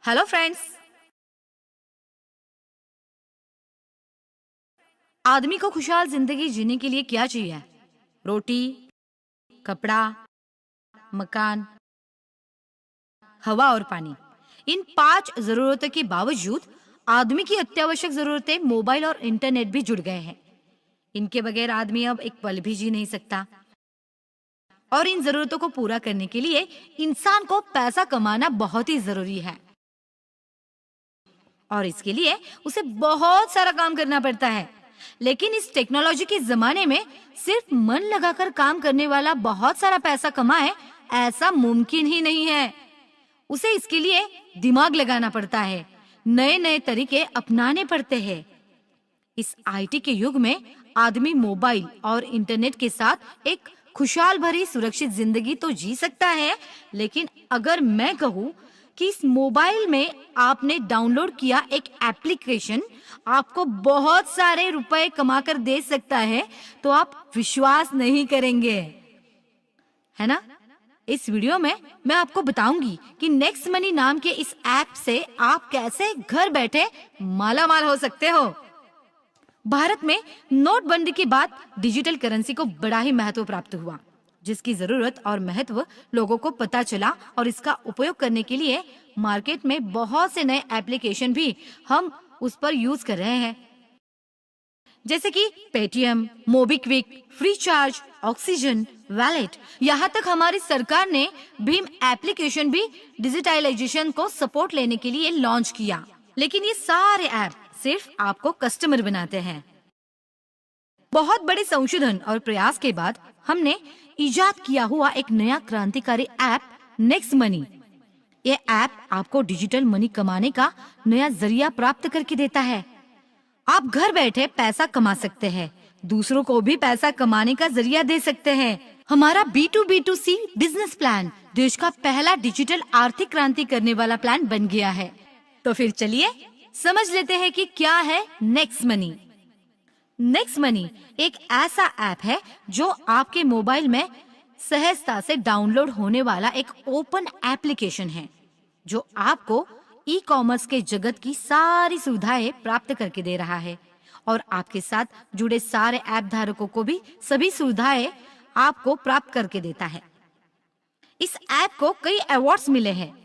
Hello friends. आदमी को खुशहाल जिंदगी जीने के लिए क्या चाहिए? रोटी, कपड़ा, मकान, हवा और पानी। इन 5 जरूरतों के बावजूद आदमी की अत्यावश्यक जरूरतें मोबाइल और इंटरनेट भी जुड़ गए हैं। इनके बगैर आदमी अब एक पल भी जी नहीं सकता। और इन जरूरतों को पूरा करने के लिए इंसान को पैसा कमाना बहुत ही जरूरी है और इसके लिए उसे बहुत सारा काम करना पड़ता है। लेकिन इस टेक्नोलॉजी के जमाने में सिर्फ मन लगाकर काम करने वाला बहुत सारा पैसा कमाए, ऐसा मुमकिन ही नहीं है। उसे इसके लिए दिमाग लगाना पड़ता है, नए नए तरीके अपनाने पड़ते हैं। इस आईटी के युग में आदमी मोबाइल और इंटरनेट के साथ एक खुशहाल भरी सुरक्षित जिंदगी तो जी सकता है, लेकिन अगर मैं कहूँ कि इस मोबाइल में आपने डाउनलोड किया एक एप्लीकेशन आपको बहुत सारे रुपए कमा कर दे सकता है, तो आप विश्वास नहीं करेंगे, है ना? इस वीडियो में मैं आपको बताऊंगी कि नेक्स्ट मनी नाम के इस ऐप से आप कैसे घर बैठे मालामाल हो सकते हो। भारत में नोटबंदी के बाद डिजिटल करेंसी को बड़ा ही महत्व प्राप्त हुआ, जिसकी जरूरत और महत्व लोगों को पता चला और इसका उपयोग करने के लिए मार्केट में बहुत से नए एप्लीकेशन भी हम उस पर यूज कर रहे हैं, जैसे कि Paytm, MobiKwik, free charge, oxygen, wallet. यहाँ तक हमारी सरकार ने भीम एप्लीकेशन भी डिजिटलाइजेशन को सपोर्ट लेने के लिए लॉन्च किया। लेकिन ये सारे ऐप सिर्फ आपको कस्टमर बनाते हैं। बहुत बड़े संशोधन और प्रयास के बाद हमने इजाद किया हुआ एक नया क्रांतिकारी ऐप नेक्स्ट मनी। ये ऐप आपको डिजिटल मनी कमाने का नया जरिया प्राप्त करके देता है। आप घर बैठे पैसा कमा सकते हैं, दूसरों को भी पैसा कमाने का जरिया दे सकते हैं। हमारा B2B2C बिजनेस प्लान देश का पहला डिजिटल आर्थिक क्रांति करने वाला प्लान बन गया है। तो फिर चलिए समझ लेते हैं कि क्या है नेक्स्ट मनी। नेक्स्ट मनी एक ऐसा ऐप है जो आपके मोबाइल में सहजता से डाउनलोड होने वाला एक ओपन एप्लीकेशन है, जो आपको ई कॉमर्स के जगत की सारी सुविधाएं प्राप्त करके दे रहा है और आपके साथ जुड़े सारे ऐप धारकों को भी सभी सुविधाएं आपको प्राप्त करके देता है। इस ऐप को कई अवार्ड्स मिले हैं।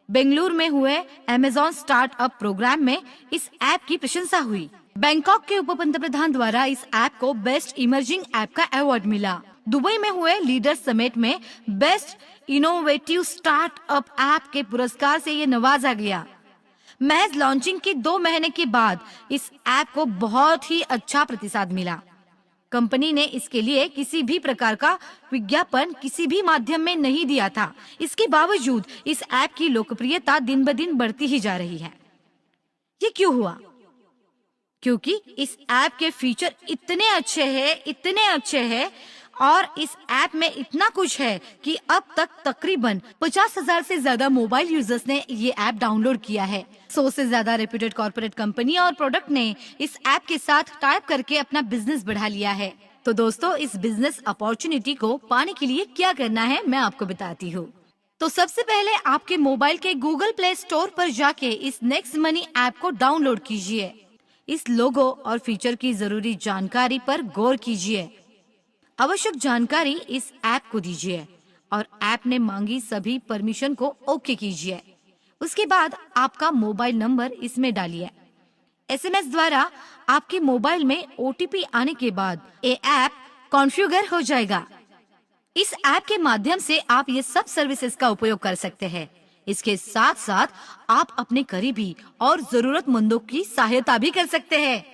बेंगलुरु में हुए अमेज़न स्टार्टअप प्रोग्राम में इस ऐप की प्रशंसा हुई। बैंकॉक के उप पंतप्रधान द्वारा इस ऐप को बेस्ट इमर्जिंग ऐप का अवार्ड मिला। दुबई में हुए लीडर समिट में बेस्ट इनोवेटिव स्टार्टअप ऐप के पुरस्कार से ये नवाजा गया। महज लॉन्चिंग के 2 महीने के बाद इस ऐप को बहुत ही अच्छा प्रतिसाद मिला। कंपनी ने इसके लिए किसी भी प्रकार का विज्ञापन किसी भी माध्यम में नहीं दिया था। इसके बावजूद इस ऐप की लोकप्रियता दिन ब दिन बढ़ती ही जा रही है। ये क्यों हुआ? क्योंकि इस ऐप के फीचर इतने अच्छे हैं और इस ऐप में इतना कुछ है कि अब तक तकरीबन 50,000 से ज्यादा मोबाइल यूजर्स ने ये ऐप डाउनलोड किया है। 100 से ज्यादा रेप्यूटेड कॉर्पोरेट कंपनी और प्रोडक्ट ने इस ऐप के साथ टाइप करके अपना बिजनेस बढ़ा लिया है। तो दोस्तों, इस बिजनेस अपॉर्चुनिटी को पाने के लिए क्या करना है मैं आपको बताती हूँ। तो सबसे पहले आपके मोबाइल के गूगल प्ले स्टोर पर जाके इस नेक्स्ट मनी ऐप को डाउनलोड कीजिए। इस लोगो और फीचर की जरूरी जानकारी पर गौर कीजिए। आवश्यक जानकारी इस ऐप को दीजिए और ऐप ने मांगी सभी परमिशन को ओके कीजिए। उसके बाद आपका मोबाइल नंबर इसमें डालिए। एसएमएस द्वारा आपके मोबाइल में ओटीपी आने के बाद ये ऐप कॉन्फ़िगर हो जाएगा। इस ऐप के माध्यम से आप ये सब सर्विसेज का उपयोग कर सकते हैं। इसके साथ साथ आप अपने करीबी और जरूरतमंदों की सहायता भी कर सकते हैं।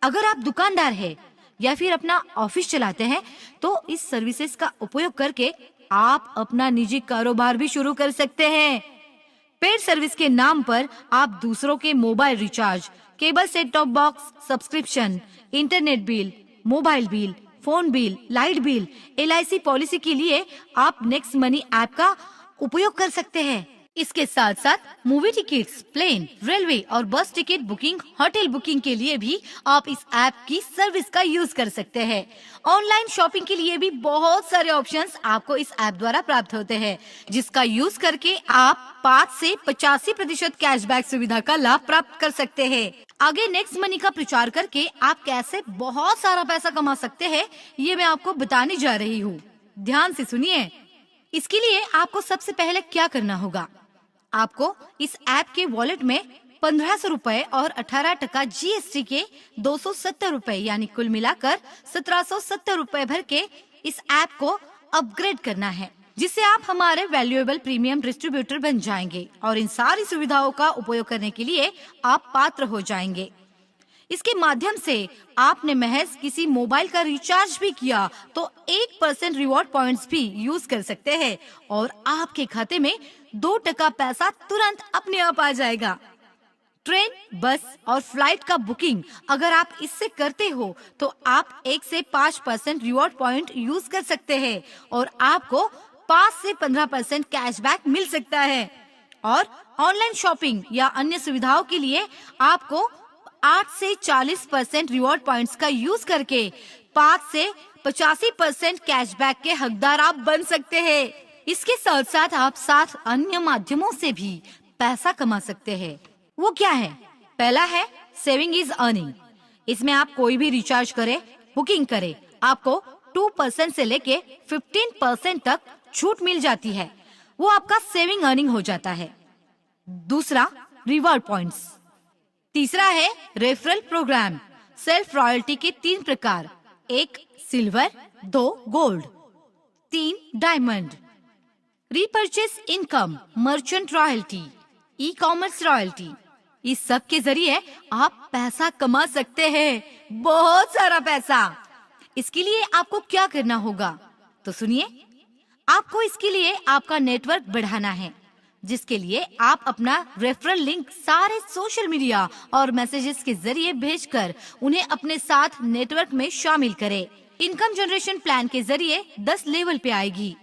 अगर आप दुकानदार हैं या फिर अपना ऑफिस चलाते हैं, तो इस सर्विसेज का उपयोग करके आप अपना निजी कारोबार भी शुरू कर सकते हैं। पेड सर्विस के नाम पर आप दूसरों के mobile recharge, cable set top box subscription, internet bill, mobile bill, phone bill, light bill, LIC policy के लिए आप नेक्स्ट मनी ऐप का उपयोग कर सकते हैं। इसके साथ साथ मूवी टिकट्स, प्लेन, रेलवे और बस टिकट बुकिंग, होटल बुकिंग के लिए भी आप इस ऐप की सर्विस का यूज कर सकते हैं। ऑनलाइन शॉपिंग के लिए भी बहुत सारे ऑप्शंस आपको इस ऐप द्वारा प्राप्त होते हैं, जिसका यूज करके आप 5 से 85% कैशबैक सुविधा का लाभ प्राप्त कर सकते हैं। आगे नेक्स्ट मनी का प्रचार करके आप कैसे बहुत सारा पैसा कमा सकते हैं, ये मैं आपको बताने जा रही हूँ। ध्यान से सुनिए। इसके लिए आपको सबसे पहले क्या करना होगा, आपको इस ऐप के वॉलेट में 1500 रुपए और 18% GST के 270 रुपए यानी कुल मिलाकर 1770 रुपए भर के इस ऐप को अपग्रेड करना है, जिससे आप हमारे वैल्यूएबल प्रीमियम डिस्ट्रीब्यूटर बन जाएंगे और इन सारी सुविधाओं का उपयोग करने के लिए आप पात्र हो जाएंगे। इसके माध्यम से आपने महज किसी मोबाइल का रिचार्ज भी किया तो 1% रिवॉर्ड पॉइंट्स भी यूज कर सकते हैं और आपके खाते में 2% पैसा तुरंत अपने आप आ जाएगा। ट्रेन, बस और फ्लाइट का बुकिंग अगर आप इससे करते हो तो आप 1 से 5% रिवॉर्ड पॉइंट यूज कर सकते हैं और आपको 5 से 15% कैशबैक मिल सकता है। और ऑनलाइन शॉपिंग या अन्य सुविधाओं के लिए आपको 8 से 40% रिवॉर्ड पॉइंट्स का यूज करके 5 से 85% कैशबैक के हकदार आप बन सकते हैं। इसके साथ साथ आप 7 अन्य माध्यमों से भी पैसा कमा सकते हैं। वो क्या है? पहला है सेविंग इज अर्निंग। इसमें आप कोई भी रिचार्ज करे, बुकिंग करे, आपको 2% से लेके 15% तक छूट मिल जाती है। वो आपका सेविंग अर्निंग हो जाता है। दूसरा, रिवॉर्ड पॉइंट्स। तीसरा है रेफरल प्रोग्राम। सेल्फ रॉयल्टी के 3 प्रकार, 1 silver, 2 gold, 3 diamond. Repurchase income, merchant royalty, e commerce royalty. इस सब के जरिए आप पैसा कमा सकते हैं, बहुत सारा पैसा। इसके लिए आपको क्या करना होगा तो सुनिए। आपको इसके लिए आपका नेटवर्क बढ़ाना है, जिसके लिए आप अपना रेफरल लिंक सारे सोशल मीडिया और मैसेजेस के जरिए भेजकर उन्हें अपने साथ नेटवर्क में शामिल करें। इनकम जनरेशन प्लान के जरिए 10 लेवल पे आएगी।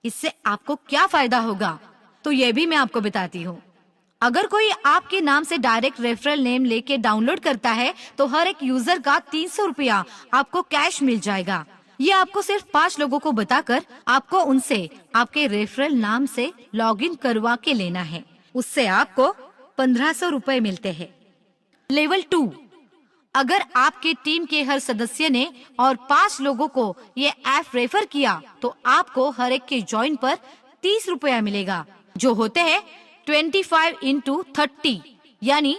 इससे आपको क्या फायदा होगा तो ये भी मैं आपको बताती हूँ। अगर कोई आपके नाम से डायरेक्ट रेफरल नेम लेके डाउनलोड करता है तो हर एक यूजर का 300 रुपया आपको कैश मिल जाएगा। ये आपको सिर्फ 5 लोगों को बताकर आपको उनसे आपके रेफरल नाम से लॉगिन करवा के लेना है। उससे आपको 1500 रुपए मिलते हैं। लेवल 2, अगर आपके टीम के हर सदस्य ने और 5 लोगों को ये ऐप रेफर किया तो आपको हर एक के ज्वाइन पर 30 रुपया मिलेगा, जो होते हैं 25 into 30 यानी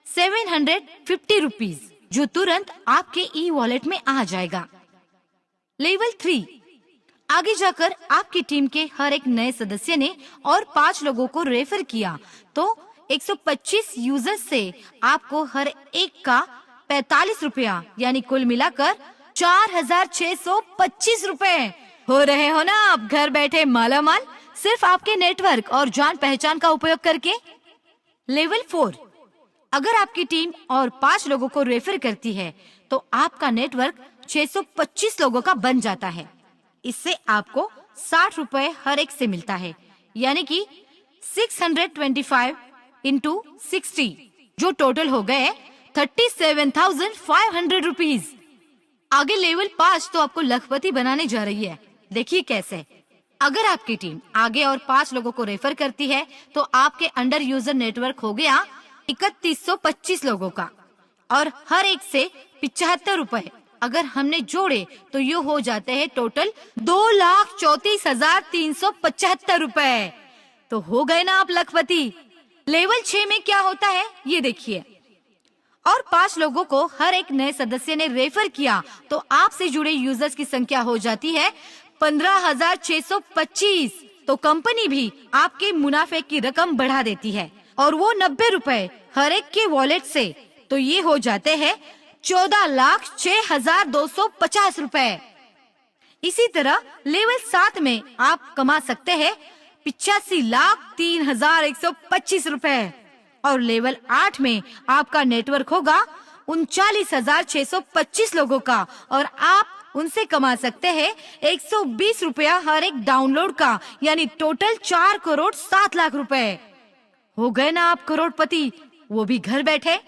750 रुपीज, जो तुरंत आपके ई वॉलेट में आ जाएगा। लेवल 3, आगे जाकर आपकी टीम के हर एक नए सदस्य ने और 5 लोगों को रेफर किया तो 125 यूजर्स से आपको हर एक का 45 रुपया यानी कुल मिलाकर 4625 रुपए हो रहे हो ना आप घर बैठे मालामाल, सिर्फ आपके नेटवर्क और जान पहचान का उपयोग करके। लेवल 4, अगर आपकी टीम और 5 लोगों को रेफर करती है तो आपका नेटवर्क 625 लोगों का बन जाता है। इससे आपको 60 रुपए हर एक से मिलता है, यानी कि 625 into 60, जो टोटल हो गए 37,500 रुपीज। आगे लेवल 5 तो आपको लखपति बनाने जा रही है। देखिए कैसे। अगर आपकी टीम आगे और 5 लोगों को रेफर करती है तो आपके अंडर यूजर नेटवर्क हो गया 3125 लोगों का और हर एक से 75 रुपए अगर हमने जोड़े तो ये हो जाते हैं टोटल 2,34,375 रुपए। तो हो गए ना आप लखपति। लेवल 6 में क्या होता है ये देखिए। और 5 लोगों को हर एक नए सदस्य ने रेफर किया तो आपसे जुड़े यूजर्स की संख्या हो जाती है 15,625। तो कंपनी भी आपके मुनाफे की रकम बढ़ा देती है और वो 90 रुपए हर एक के वॉलेट से, तो ये हो जाते हैं 14,06,250 रुपए। इसी तरह लेवल 7 में आप कमा सकते हैं 85,03,125 रुपए और लेवल 8 में आपका नेटवर्क होगा 39,625 लोगों का और आप उनसे कमा सकते हैं 120 रुपया हर एक डाउनलोड का, यानी टोटल 4,07,00,000 रुपए। हो गए ना आप करोड़पति, वो भी घर बैठे।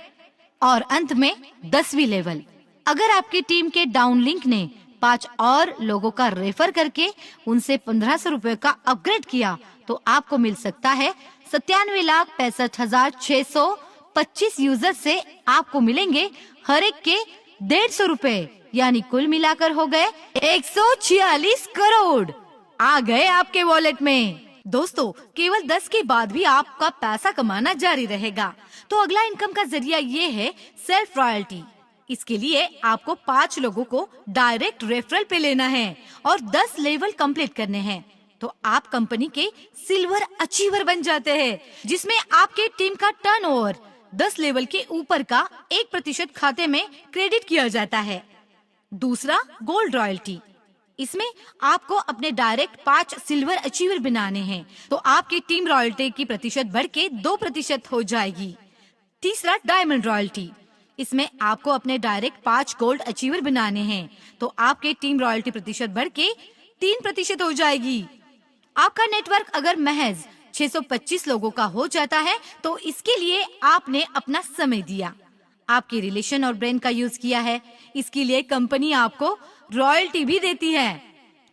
और अंत में 10वीं लेवल, अगर आपकी टीम के डाउन लिंक ने 5 और लोगों का रेफर करके उनसे 1500 रुपए का अपग्रेड किया तो आपको मिल सकता है 97,65,625 यूजर से आपको मिलेंगे हर एक के 150 रुपए, यानी कुल मिलाकर हो गए 146 करोड़ आ गए आपके वॉलेट में। दोस्तों, केवल 10 के बाद भी आपका पैसा कमाना जारी रहेगा। तो अगला इनकम का जरिया ये है सेल्फ रॉयल्टी। इसके लिए आपको 5 लोगों को डायरेक्ट रेफरल पे लेना है और 10 लेवल कंप्लीट करने हैं, तो आप कंपनी के सिल्वर अचीवर बन जाते हैं, जिसमें आपके टीम का टर्नओवर 10 लेवल के ऊपर का 1% खाते में क्रेडिट किया जाता है। दूसरा, गोल्ड रॉयल्टी। इसमें आपको अपने डायरेक्ट 5 सिल्वर अचीवर बनाने हैं, तो आपकी टीम रॉयल्टी की प्रतिशत बढ़ के 2% हो जाएगी। तीसरा, डायमंड रॉयल्टी। इसमें आपको अपने डायरेक्ट 5 गोल्ड अचीवर बनाने हैं, तो आपके टीम रॉयल्टी प्रतिशत बढ़ के 3% हो जाएगी। आपका नेटवर्क अगर महज 625 लोगों का हो जाता है तो इसके लिए आपने अपना समय दिया, आपके रिलेशन और ब्रांड का यूज किया है। इसके लिए कंपनी आपको रॉयल्टी भी देती है।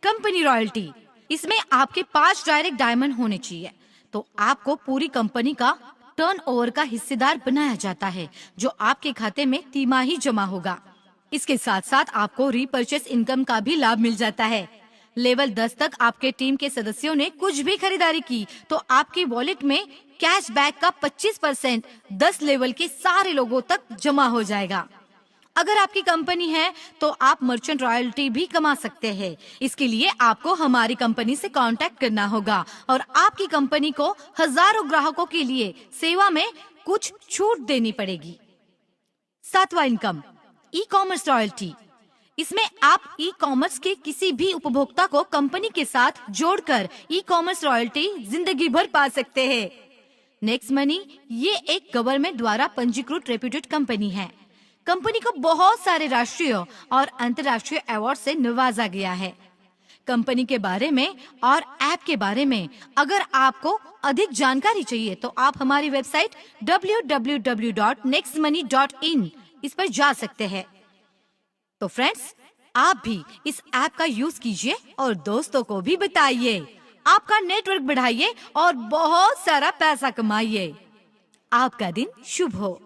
कंपनी रॉयल्टी, इसमें आपके 5 डायरेक्ट डायमंड होने चाहिए, तो आपको पूरी कंपनी का टर्नओवर का हिस्सेदार बनाया जाता है, जो आपके खाते में तिमाही जमा होगा। इसके साथ साथ आपको रीपर्चेस इनकम का भी लाभ मिल जाता है। लेवल 10 तक आपके टीम के सदस्यों ने कुछ भी खरीदारी की तो आपके वॉलेट में कैशबैक का 25% 10 लेवल के सारे लोगों तक जमा हो जाएगा। अगर आपकी कंपनी है तो आप मर्चेंट रॉयल्टी भी कमा सकते हैं। इसके लिए आपको हमारी कंपनी से कांटेक्ट करना होगा और आपकी कंपनी को हजारों ग्राहकों के लिए सेवा में कुछ छूट देनी पड़ेगी। 7वां इनकम, ई कॉमर्स रॉयल्टी। इसमें आप ई कॉमर्स के किसी भी उपभोक्ता को कंपनी के साथ जोड़कर ई कॉमर्स रॉयल्टी जिंदगी भर पा सकते हैं। नेक्स्ट मनी, ये एक गवर्नमेंट द्वारा पंजीकृत रेप्यूटेड कंपनी है। कंपनी को बहुत सारे राष्ट्रीय और अंतर्राष्ट्रीय अवार्ड से नवाजा गया है। कंपनी के बारे में और ऐप के बारे में अगर आपको अधिक जानकारी चाहिए तो आप हमारी वेबसाइट www.nextmoney.in इस पर जा सकते हैं। तो फ्रेंड्स, आप भी इस ऐप का यूज कीजिए और दोस्तों को भी बताइए। आपका नेटवर्क बढ़ाइए और बहुत सारा पैसा कमाइए। आपका दिन शुभ हो।